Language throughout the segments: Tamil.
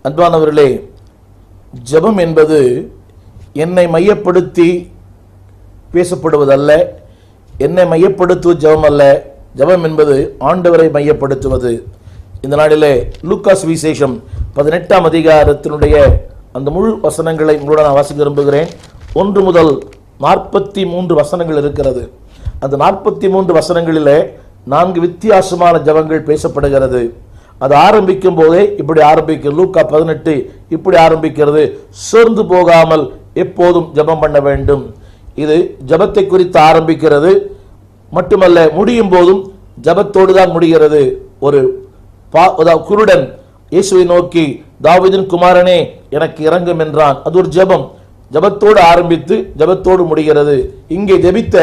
அன்பானவர்களே, ஜெபம் என்பது என்னை மையப்படுத்தி பேசப்படுவதல்ல, என்னை மையப்படுத்துவது ஜெபம் அல்ல. ஜெபம் என்பது ஆண்டவரை மையப்படுத்துவது. இந்த நாளிலே லூக்கா சுவிசேஷம் 18ஆம் அதிகாரத்தினுடைய அந்த முழு வசனங்களை உங்களுடன் நான் வாசிக்க விரும்புகிறேன். 1 முதல் 43 வசனங்கள் இருக்கிறது. அந்த 43 வசனங்களிலே 4 வித்தியாசமான ஜெபங்கள் பேசப்படுகிறது. அது ஆரம்பிக்கும் போதே இப்படி ஆரம்பிக்கிறது. லூக்கா 18 இப்படி ஆரம்பிக்கிறது: சோர்ந்து போகாமல் எப்போதும் ஜெபம் பண்ண வேண்டும். இது ஜெபத்தை குறித்து ஆரம்பிக்கிறது. மட்டுமல்ல, முடியும் போதும் ஜெபத்தோடு தான் முடிகிறது. ஒரு குருடன் இயேசுவை நோக்கி, தாவீதின் குமாரனே எனக்கு இரங்கும் என்றான். அது ஒரு ஜெபம். ஜெபத்தோடு ஆரம்பித்து ஜெபத்தோடு முடிகிறது. இங்கே ஜெபித்த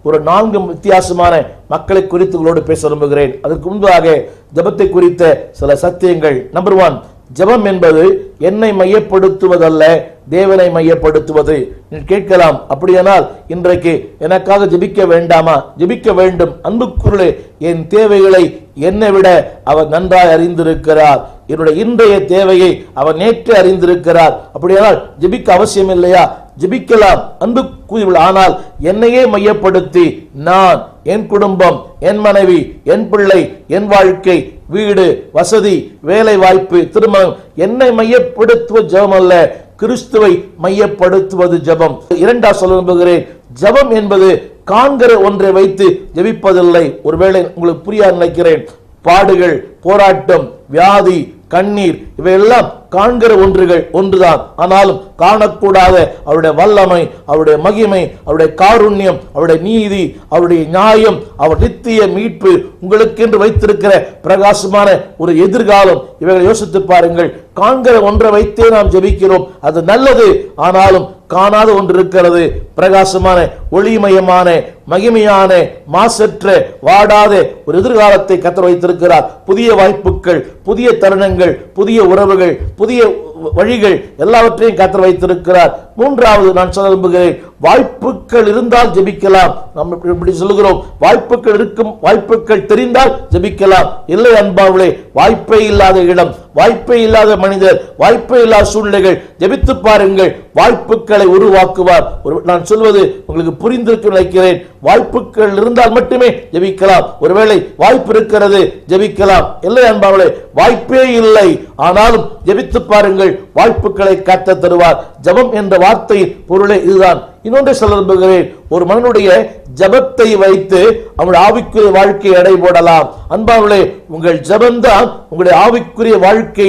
ஒரு 4 வித்தியாசமான மக்களை குறித்து உங்களோடு பேச விரும்புகிறேன். அதற்கு முன்பாக ஜெபத்தை குறித்த சில சத்தியங்கள். நம்பர் 1, ஜெபம் என்பது என்னை மையப்படுத்துவதல்ல, தேவனை மையப்படுத்துவது. கேட்கலாம், அப்படியானால் இன்றைக்கு எனக்காக ஜெபிக்க வேண்டாமா? ஜெபிக்க வேண்டும். அன்புக்குள்ளே, என் தேவைகளை என்னை விட அவர் நன்றாய் அறிந்திருக்கிறார். என்னுடைய இன்றைய தேவையை அவர் நேற்று அறிந்திருக்கிறார். அப்படியானால் ஜெபிக்க அவசியம் இல்லையா? ஜெபிக்கலாம், அன்புக்குரியவர்கள். ஆனால் என்னையே மையப்படுத்தி நான், என் குடும்பம், என் மனைவி, என் பிள்ளை, என் வாழ்க்கை, வீடு, வசதி, வேலை வாய்ப்பு, திருமணம், என்னை மையப்படுத்துவது ஜெபம் அல்ல, கிறிஸ்துவை மையப்படுத்துவது ஜெபம். 2 சொல்ல விரும்புகிறேன். ஜெபம் என்பது காண்கிற ஒன்றை வைத்து ஜெபிப்பதில்லை. ஒருவேளை உங்களுக்கு புரிய நினைக்கிறேன். பாடுகள், போராட்டம், வியாதி, கண்ணீர், இவையெல்லாம் காண்கிற ஒன்றுதான். ஆனாலும் காணக்கூடாத அவருடைய வல்லமை, அவருடைய மகிமை, அவருடைய காருண்யம், அவருடைய நீதி, அவருடைய நியாயம், அவர் நித்திய மீட்பு, உங்களுக்கு என்று வைத்திருக்கிற பிரகாசமான ஒரு எதிர்காலம், இவைகளை யோசித்து பாருங்கள். காண்கிற ஒன்றை வைத்தே நாம் ஜெபிக்கிறோம். அது நல்லது. ஆனாலும் காணாத ஒன்று இருக்கிறது. பிரகாசமான, ஒளிமயமான, மகிமையான, மாசற்ற, வாடாத ஒரு எதிர்காலத்தை கர்த்தர் வைத்திருக்கிறார். புதிய வாய்ப்புகள், புதிய தருணங்கள், புதிய உறவுகள், புதிய வழிகள் எல்லாவற்றையும் கர்த்தர் வைத்திருக்கிறார். 3வது நான் சொல்ல விரும்புகிறேன், வாய்ப்புகள் இருந்தால் ஜெபிக்கலாம். நம்ம இப்படி சொல்லுகிறோம், வாய்ப்புகள் இருக்கும், வாய்ப்புகள் தெரிந்தால் ஜெபிக்கலாம். இல்லை அன்பார்களே, வாய்ப்பே இல்லாத இடம், வாய்ப்பே இல்லாத மனிதர், வாய்ப்பே இல்லாத சூழ்நிலைகள், ஜெபித்து பாருங்கள், வாய்ப்புகளை உருவாக்குவார். நான் சொல்வது உங்களுக்கு புரிந்திருக்கும் நினைக்கிறேன். வாய்ப்புகள் இருந்தால் மட்டுமே ஜெபிக்கலாம். ஒருவேளை வாய்ப்பு இருக்கிறது, ஜெபிக்கலாம். இல்லை அன்பார்களே, வாய்ப்பே இல்லை, ஆனாலும் ஜெபித்து பாருங்கள், வாய்ப்புகளை கர்த்தர் தருவார். ஜெபம் என்ற வார்த்தையின் பொருளே இதுதான். இன்னொன்றை சொல்ல விரும்புகிறேன். ஒரு மனிதனுடைய ஜெபத்தை வைத்து அவனுடைய ஆவிக்குரிய வாழ்க்கையை எடை போடலாம். அன்பார்களே, உங்கள் ஜெபம்தான் உங்களுடைய ஆவிக்குரிய வாழ்க்கை